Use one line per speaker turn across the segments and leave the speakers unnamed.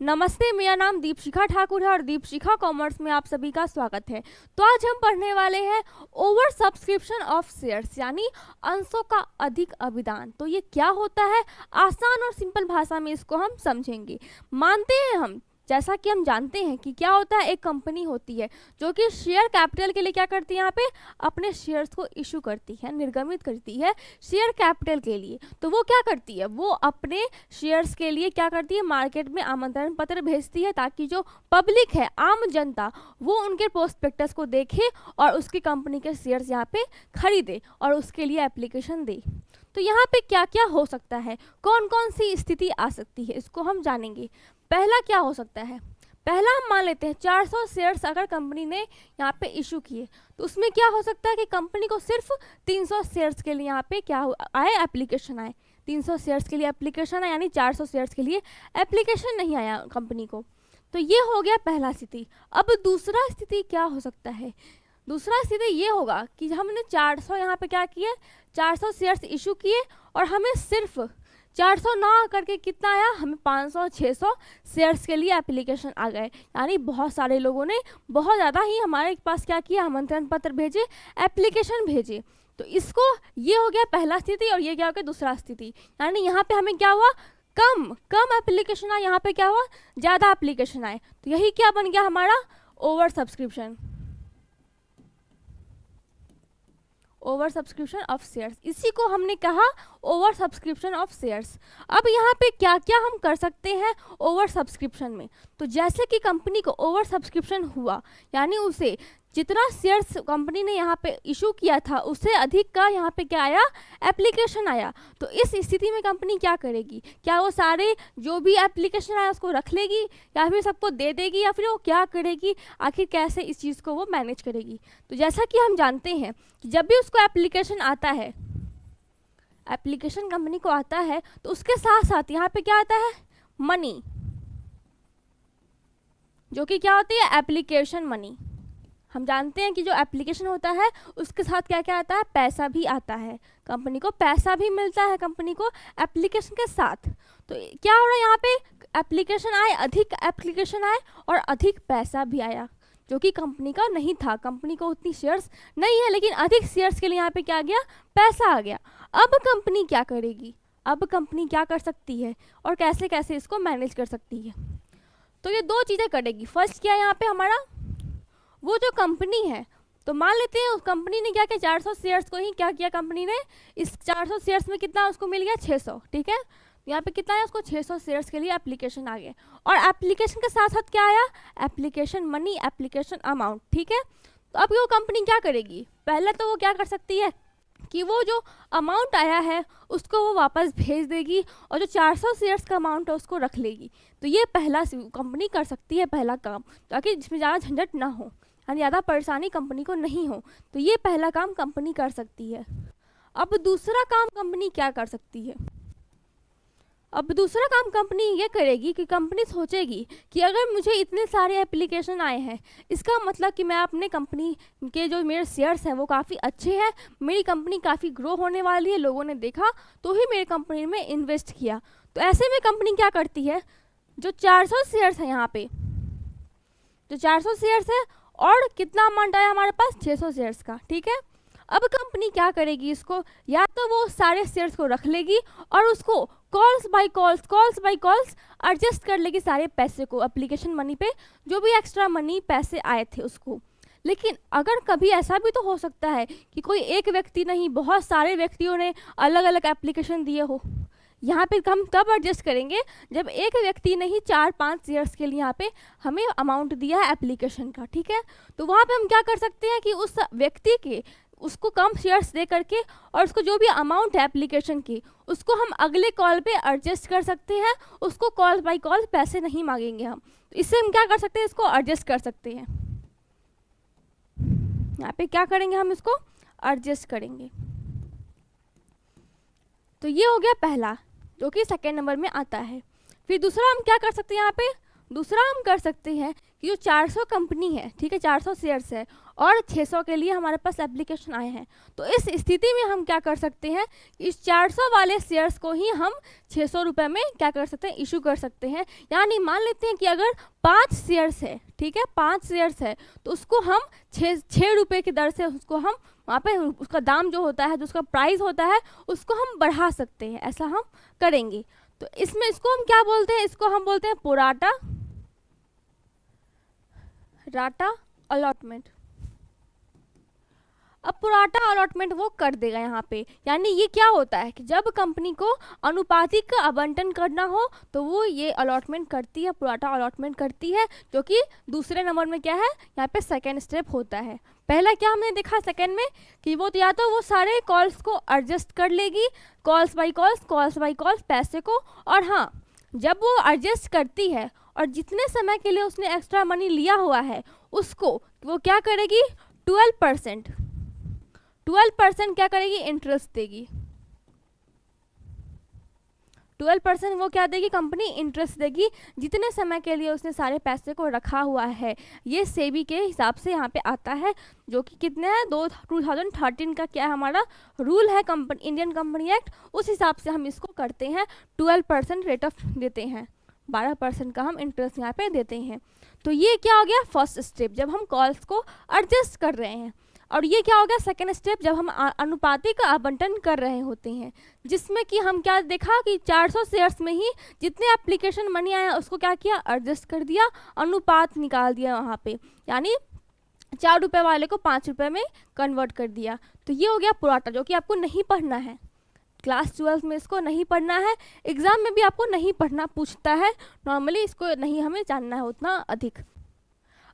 नमस्ते, मेरा नाम दीपशिखा ठाकुर है और दीपशिखा कॉमर्स में आप सभी का स्वागत है। तो आज हम पढ़ने वाले हैं ओवर सब्सक्रिप्शन ऑफ शेयर्स, यानी अंशों का अधिक अभिदान। तो ये क्या होता है, आसान और सिंपल भाषा में इसको हम समझेंगे। मानते हैं हम, जैसा कि हम जानते हैं कि क्या होता है, एक कंपनी होती है जो कि शेयर कैपिटल के लिए क्या करती है, यहाँ पे अपने शेयर्स को इशू करती है, निर्गमित करती है शेयर कैपिटल के लिए। तो वो क्या करती है, वो अपने शेयर्स के लिए क्या करती है, मार्केट में आमंत्रण पत्र भेजती है ताकि जो पब्लिक है, आम जनता, वो उनके प्रोस्पेक्टस को देखे और उसकी कंपनी के शेयर्स यहाँ पे खरीदे और उसके लिए एप्लीकेशन दे। तो यहाँ पे क्या क्या हो सकता है, कौन कौन सी स्थिति आ सकती है, इसको हम जानेंगे। पहला क्या हो सकता है, पहला हम मान लेते हैं 400 शेयर्स अगर कंपनी ने यहाँ पे इशू किए, तो उसमें क्या हो सकता है कि कंपनी को सिर्फ 300 शेयर्स के लिए यहाँ पे क्या आए, एप्लीकेशन आए। 300 शेयर्स के लिए एप्लीकेशन आया, यानी 400 शेयर्स के लिए एप्लीकेशन नहीं आया कंपनी को। तो ये हो गया पहला स्थिति। अब दूसरा स्थिति क्या हो सकता है, दूसरा स्थिति ये होगा कि हमने 400 यहाँ पे क्या किए, 400 शेयर्स इशू किए और हमें सिर्फ 400 ना करके कितना आया, हमें 500-600 शेयर्स के लिए एप्लीकेशन आ गए। यानी बहुत सारे लोगों ने बहुत ज़्यादा ही हमारे पास क्या किया, आमंत्रण पत्र भेजे, एप्लीकेशन भेजे। तो इसको, ये हो गया पहला स्थिति और ये क्या हो गया दूसरा स्थिति। यानी यहाँ पे हमें क्या हुआ, कम कम एप्लीकेशन आए, यहाँ पे क्या हुआ, ज़्यादा एप्लीकेशन आए। तो यही क्या बन गया हमारा, over subscription, over subscription of shares. इसी को हमने कहा ओवर सब्सक्रिप्शन ऑफ शेयर्स। अब यहाँ पे क्या क्या हम कर सकते हैं ओवर सब्सक्रिप्शन में। तो जैसे कि कंपनी को ओवर सब्सक्रिप्शन हुआ, यानी उसे जितना शेयर्स कंपनी ने यहाँ पे इशू किया था उससे अधिक का यहाँ पे क्या आया, एप्लीकेशन आया। तो इस स्थिति में कंपनी क्या करेगी, क्या वो सारे जो भी एप्लीकेशन आया उसको रख लेगी या फिर सबको दे देगी, या फिर वो क्या करेगी, आखिर कैसे इस चीज़ को वो मैनेज करेगी। तो जैसा कि हम जानते हैं कि जब भी उसको एप्लीकेशन आता है, एप्लीकेशन कंपनी को आता है, तो उसके साथ साथ यहाँ पे क्या आता है, मनी, जो कि क्या होती है, एप्लीकेशन मनी। हम जानते हैं कि जो एप्लीकेशन होता है उसके साथ क्या क्या आता है, पैसा भी आता है, कंपनी को पैसा भी मिलता है कंपनी को एप्लीकेशन के साथ। तो क्या हो रहा है, यहाँ पे एप्लीकेशन आए, अधिक एप्लीकेशन आए और अधिक पैसा भी आया, जो कि कंपनी का नहीं था। कंपनी को उतनी शेयर्स नहीं है, लेकिन अधिक शेयर्स के लिए यहाँ पे क्या आ गया, पैसा आ गया। अब कंपनी क्या करेगी, अब कंपनी क्या कर सकती है और कैसे कैसे इसको मैनेज कर सकती है। तो ये दो चीज़ें करेगी। फर्स्ट क्या है, यहाँ पे हमारा वो जो कंपनी है, तो मान लेते हैं उस कंपनी ने क्या किया, 400 शेयर्स को ही क्या किया कंपनी ने, इस 400 शेयर्स में कितना उसको मिल गया, 600, ठीक है। यहाँ पे कितना है, उसको 600 शेयर्स के लिए एप्लीकेशन आ गए और एप्लीकेशन के साथ साथ क्या आया, एप्लीकेशन मनी, एप्लीकेशन अमाउंट, ठीक है। तो अब वो कंपनी क्या करेगी, पहले तो वो क्या कर सकती है कि वो जो अमाउंट आया है उसको वो वापस भेज देगी और जो 400 शेयर्स का अमाउंट है उसको रख लेगी। तो ये पहला कंपनी कर सकती है, पहला काम, ताकि जिसमें ज़्यादा झंझट ना हो, यानी ज़्यादा परेशानी कंपनी को नहीं हो। तो ये पहला काम कंपनी कर सकती है। अब दूसरा काम कंपनी क्या कर सकती है, अब दूसरा काम कंपनी ये करेगी कि कंपनी सोचेगी कि अगर मुझे इतने सारे एप्लीकेशन आए हैं, इसका मतलब कि मैं अपने कंपनी के जो मेरे शेयर्स हैं वो काफ़ी अच्छे हैं, मेरी कंपनी काफ़ी ग्रो होने वाली है, लोगों ने देखा तो ही मेरी कंपनी में इन्वेस्ट किया। तो ऐसे में कंपनी क्या करती है, जो 400 शेयर्स है, यहाँ पे जो 400 शेयर्स है और कितना अमाउंट आया हमारे पास, 600 शेयर्स का, ठीक है। अब कंपनी क्या करेगी, इसको या तो वो सारे शेयर्स को रख लेगी और उसको कॉल्स बाय कॉल्स एडजस्ट कर लेगी सारे पैसे को, एप्लीकेशन मनी पे जो भी एक्स्ट्रा मनी पैसे आए थे उसको। लेकिन अगर कभी ऐसा भी तो हो सकता है कि कोई एक व्यक्ति नहीं, बहुत सारे व्यक्तियों ने अलग अलग एप्लीकेशन दिए हो। यहाँ पे हम तब एडजस्ट करेंगे जब एक व्यक्ति ने ही 4-5 शेयर्स के लिए यहाँ पे हमें अमाउंट दिया है एप्लीकेशन का, ठीक है। तो वहाँ पे हम क्या कर सकते हैं कि उस व्यक्ति के उसको कम शेयर्स दे करके और उसको जो भी अमाउंट है एप्लीकेशन की उसको हम अगले कॉल पे एडजस्ट कर सकते हैं, उसको कॉल बाय कॉल पैसे नहीं मांगेंगे हम। तो इससे हम क्या कर सकते हैं, इसको एडजस्ट कर सकते हैं। यहाँ पे क्या करेंगे, हम इसको एडजस्ट करेंगे। तो ये हो गया पहला, जो कि सेकेंड नंबर में आता है। फिर दूसरा हम क्या कर सकते हैं, यहाँ पे दूसरा हम कर सकते हैं कि जो 400 कंपनी है, ठीक है, 400 शेयर्स है और 600 के लिए हमारे पास एप्लीकेशन आए हैं, तो इस स्थिति में हम क्या कर सकते हैं, इस 400 वाले शेयर्स को ही हम 600 रुपये में क्या कर सकते हैं, इशू कर सकते हैं। यानी मान लेते हैं कि अगर 5 शेयर्स है, ठीक है, 5 शेयर्स है, तो उसको हम 6 रुपये की दर से उसको हम वहाँ पे उसका दाम जो होता है, जो उसका प्राइस होता है, उसको हम बढ़ा सकते हैं, ऐसा हम करेंगे। तो इसमें इसको हम क्या बोलते हैं, इसको हम बोलते हैं प्रोराटा राटा अलॉटमेंट। अब प्रोराटा अलॉटमेंट वो कर देगा यहाँ पे, यानी ये क्या होता है कि जब कंपनी को अनुपातिक का आवंटन करना हो तो वो ये अलॉटमेंट करती है, प्रोराटा अलॉटमेंट करती है, जो कि दूसरे नंबर में क्या है, यहाँ पे सेकेंड स्टेप होता है। पहला क्या हमने देखा सेकेंड में कि वो तो या तो वो सारे कॉल्स को एडजस्ट कर लेगी, कॉल्स बाई कॉल्स पैसे को, और हाँ जब वो एडजस्ट करती है और जितने समय के लिए उसने एक्स्ट्रा मनी लिया हुआ है उसको वो क्या करेगी, 12% क्या करेगी, इंटरेस्ट देगी। 12% वो क्या देगी, कंपनी इंटरेस्ट देगी जितने समय के लिए उसने सारे पैसे को रखा हुआ है। ये सेबी के हिसाब से यहाँ पे आता है, जो कि कितने है 2013 का क्या हमारा रूल है, इंडियन कंपनी एक्ट, उस हिसाब से हम इसको करते हैं। 12% रेट ऑफ देते हैं, 12% का हम इंटरेस्ट यहाँ पे देते हैं। तो ये क्या हो गया फर्स्ट स्टेप, जब हम कॉल्स को एडजस्ट कर रहे हैं। और ये क्या हो गया सेकेंड स्टेप, जब हम अनुपातिक आवंटन कर रहे होते हैं, जिसमें कि हम क्या देखा कि 400 शेयर्स में ही जितने एप्लीकेशन मनी आया उसको क्या किया, एडजस्ट कर दिया, अनुपात निकाल दिया वहाँ पे, यानी 4 रुपये वाले को 5 रुपये में कन्वर्ट कर दिया। तो ये हो गया प्रोराटा, जो कि आपको नहीं पढ़ना है, क्लास 12 में इसको नहीं पढ़ना है, एग्जाम में भी आपको नहीं पढ़ना पूछता है, नॉर्मली इसको नहीं हमें जानना है उतना अधिक।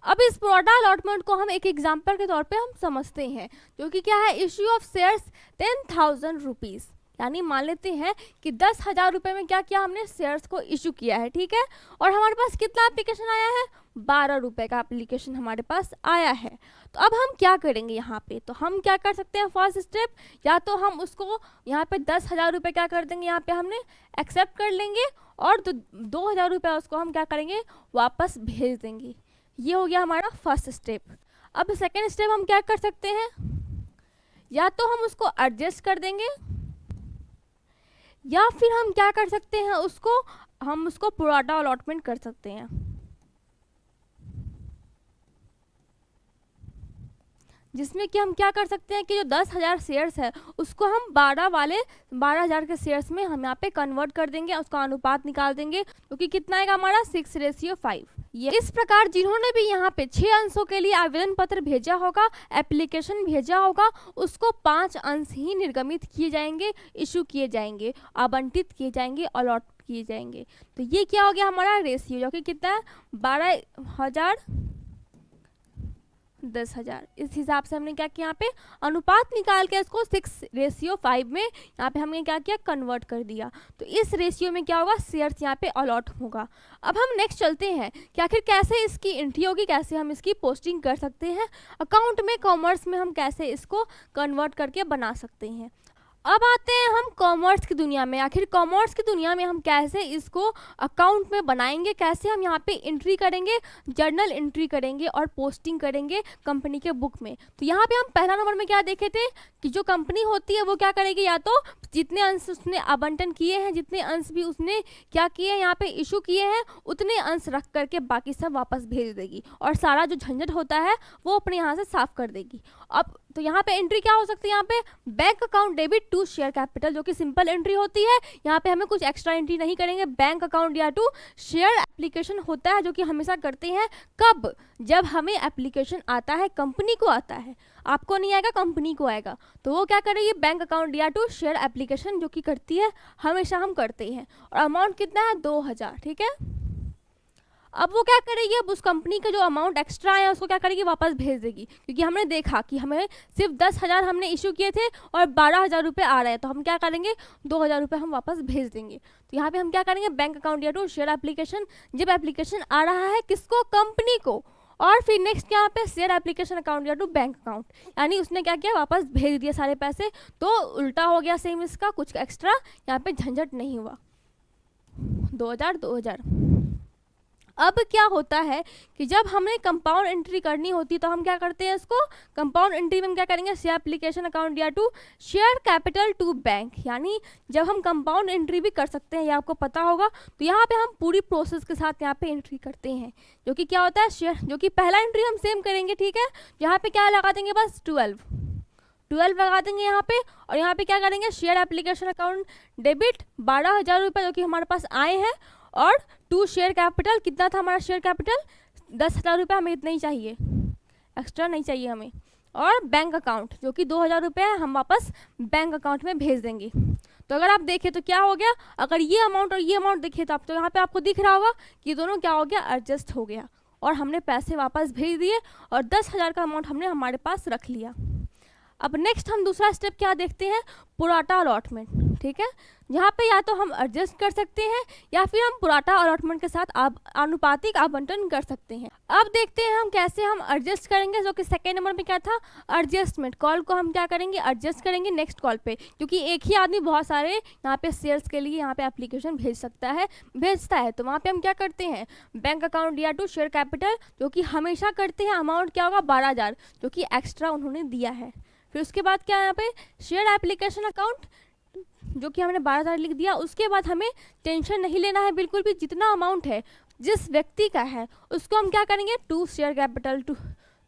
अब इस प्रोराटा अलॉटमेंट को हम एक एग्जाम्पल के तौर पे हम समझते हैं, जो कि क्या है, इश्यू ऑफ शेयर्स 10,000 रुपीज़, यानी मान लेते हैं कि 10,000 रुपये में क्या किया हमने, शेयर्स को इशू किया है, ठीक है, और हमारे पास कितना एप्लीकेशन आया है, 12 रुपये का एप्लीकेशन हमारे पास आया है। तो अब हम क्या करेंगे यहाँ पे, तो हम क्या कर सकते हैं फर्स्ट स्टेप, या तो हम उसको यहाँ पे 10,000 रुपये क्या कर देंगे, यहाँ पे हमने एक्सेप्ट कर लेंगे, और तो 2,000 रुपये उसको हम क्या करेंगे, वापस भेज देंगे। ये हो गया हमारा फर्स्ट स्टेप। अब सेकेंड स्टेप हम क्या कर सकते हैं, या तो हम उसको एडजस्ट कर देंगे, या फिर हम क्या कर सकते हैं, हम उसको प्रोराटा अलॉटमेंट कर सकते हैं। जिसमें कि हम क्या कर सकते हैं कि जो 10,000 शेयर्स है उसको हम 12,000 के शेयर्स में हम यहाँ पे कन्वर्ट कर देंगे, उसका अनुपात निकाल देंगे, क्योंकि कितना आएगा हमारा 6:5। ये इस प्रकार जिन्होंने भी यहाँ पे 6 अंशों के लिए आवेदन पत्र भेजा होगा, एप्लीकेशन भेजा होगा, उसको 5 अंश ही निर्गमित किए जाएंगे, इशू किए जाएंगे, आवंटित किए जाएंगे, अलॉट किए जाएंगे। तो ये क्या हो गया हमारा रेशियो, जो कि कितना है 12,000 10,000। इस हिसाब से हमने क्या किया, यहाँ पे अनुपात निकाल के इसको 6:5 में यहाँ पे हमने क्या किया, कन्वर्ट कर दिया। तो इस रेशियो में क्या होगा, शेयर्स यहाँ पे अलॉट होगा। अब हम नेक्स्ट चलते हैं कि आखिर कैसे इसकी एंट्री होगी, कैसे हम इसकी पोस्टिंग कर सकते हैं अकाउंट में, कॉमर्स में हम कैसे इसको कन्वर्ट करके बना सकते हैं। अब आते हैं हम कॉमर्स की दुनिया में। आखिर कॉमर्स की दुनिया में हम कैसे इसको अकाउंट में बनाएंगे, कैसे हम यहाँ पे एंट्री करेंगे, जर्नल एंट्री करेंगे और पोस्टिंग करेंगे कंपनी के बुक में। तो यहाँ पे हम पहला नंबर में क्या देखे थे कि जो कंपनी होती है वो क्या करेगी, या तो जितने अंश उसने आवंटन किए हैं, जितने अंश भी उसने क्या किए हैं यहाँ पे इशू किए हैं, उतने अंश रख करके बाकी सब वापस भेज देगी, और सारा जो झंझट होता है वो अपने यहाँ से साफ कर देगी। अब तो यहाँ पे एंट्री क्या हो सकती है, यहाँ पे bank account debit to share capital, जो कि सिंपल एंट्री होती है, यहाँ पे हमें कुछ एक्स्ट्रा एंट्री नहीं करेंगे। बैंक अकाउंट या टू शेयर एप्लीकेशन होता है, जो कि हमेशा करते हैं कब, जब हमें एप्लीकेशन आता है, कंपनी को आता है, आपको नहीं आएगा, कंपनी को आएगा, तो वो क्या करेगी, बैंक अकाउंट या टू शेयर एप्लीकेशन जो कि करती है, हमेशा हम करते हैं। और अमाउंट कितना है 2,000, ठीक है। अब वो क्या करेगी, अब उस कंपनी का जो अमाउंट एक्स्ट्रा आया उसको क्या करेगी, वापस भेज देगी, क्योंकि हमने देखा कि हमें सिर्फ 10,000 हमने इशू किए थे और 12,000 रुपये आ रहे हैं, तो हम क्या करेंगे 2,000 रुपये हम वापस भेज देंगे। तो यहाँ पे हम क्या करेंगे, बैंक अकाउंट या टू शेयर एप्लीकेशन, जब एप्लीकेशन आ रहा है किसको, कंपनी को, और फिर नेक्स्ट यहाँ पे शेयर एप्लीकेशन अकाउंट या टू बैंक अकाउंट, यानी उसने क्या किया, वापस भेज दिया सारे पैसे। तो उल्टा हो गया सेम इसका, कुछ एक्स्ट्रा यहाँ पे झंझट नहीं हुआ। 2,000। अब क्या होता है कि जब हमें कंपाउंड एंट्री करनी होती है तो हम क्या करते हैं, इसको कंपाउंड एंट्री में हम क्या करेंगे, शेयर एप्लीकेशन अकाउंट या to share capital to bank, यानी जब हम कंपाउंड एंट्री भी कर सकते हैं, ये आपको पता होगा। तो यहाँ पे हम पूरी प्रोसेस के साथ यहाँ पे एंट्री करते हैं, जो कि क्या होता है शेयर, जो कि पहला एंट्री हम सेम करेंगे, ठीक है। यहाँ पे क्या लगा देंगे, बस 12 लगा देंगे यहाँ पे, और यहाँ पे क्या करेंगे, शेयर एप्लीकेशन अकाउंट डेबिट 12,000 रुपये जो कि हमारे पास आए हैं, और टू शेयर कैपिटल, कितना था हमारा शेयर कैपिटल, 10,000 रुपये, हमें इतना ही चाहिए, एक्स्ट्रा नहीं चाहिए हमें। और बैंक अकाउंट जो कि 2,000 रुपये है, हम वापस बैंक अकाउंट में भेज देंगे। तो अगर आप देखें तो क्या हो गया, अगर ये अमाउंट और ये अमाउंट देखें तो आप तो यहाँ पे आपको दिख रहा होगा कि दोनों क्या हो गया, एडजस्ट हो गया, और हमने पैसे वापस भेज दिए, और 10,000 का अमाउंट हमने हमारे पास रख लिया। अब नेक्स्ट हम दूसरा स्टेप क्या देखते हैं, पुराटा अलॉटमेंट, ठीक है। यहाँ पे या तो हम एडजस्ट कर सकते हैं या फिर हम पुराटा अलॉटमेंट के साथ आनुपातिक आवंटन कर सकते हैं। अब देखते हैं हम कैसे हम एडजस्ट करेंगे, जो कि सेकेंड नंबर में क्या था, एडजस्टमेंट। कॉल को हम क्या करेंगे, एडजस्ट करेंगे नेक्स्ट कॉल पे, क्योंकि एक ही आदमी बहुत सारे यहाँ पे शेयर्स के लिए यहाँ पे एप्लीकेशन भेजता है। तो वहाँ पे हम क्या करते हैं, बैंक अकाउंट या टू शेयर कैपिटल, जो कि हमेशा करते हैं, अमाउंट क्या होगा 12,000, जो कि एक्स्ट्रा उन्होंने दिया है। फिर उसके बाद क्या है यहाँ पे, शेयर एप्लीकेशन अकाउंट, जो कि हमने 12,000 लिख दिया। उसके बाद हमें टेंशन नहीं लेना है बिल्कुल भी, जितना अमाउंट है जिस व्यक्ति का है उसको हम क्या करेंगे, to share capital,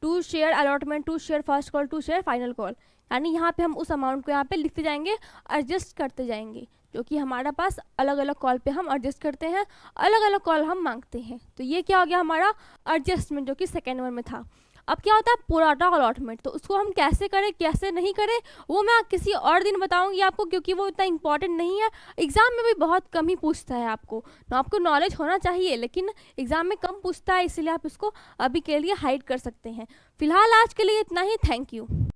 to share allotment, to share first call, to share final call, यानी यहाँ पे हम उस अमाउंट को यहाँ पे लिखते जाएंगे, एडजस्ट करते जाएंगे, जो कि हमारा पास अलग अलग कॉल पे हम एडजस्ट करते हैं, अलग अलग कॉल हम मांगते हैं। तो ये क्या हो गया हमारा एडजस्टमेंट, जो कि सेकेंड नंबर में था। अब क्या होता है पुराटा अलॉटमेंट, तो उसको हम कैसे करें कैसे नहीं करें वो मैं किसी और दिन बताऊंगी आपको, क्योंकि वो इतना इंपॉर्टेंट नहीं है, एग्जाम में भी बहुत कम ही पूछता है। आपको नॉलेज होना चाहिए, लेकिन एग्जाम में कम पूछता है, इसलिए आप इसको अभी के लिए हाइड कर सकते हैं। फिलहाल आज के लिए इतना ही, थैंक यू।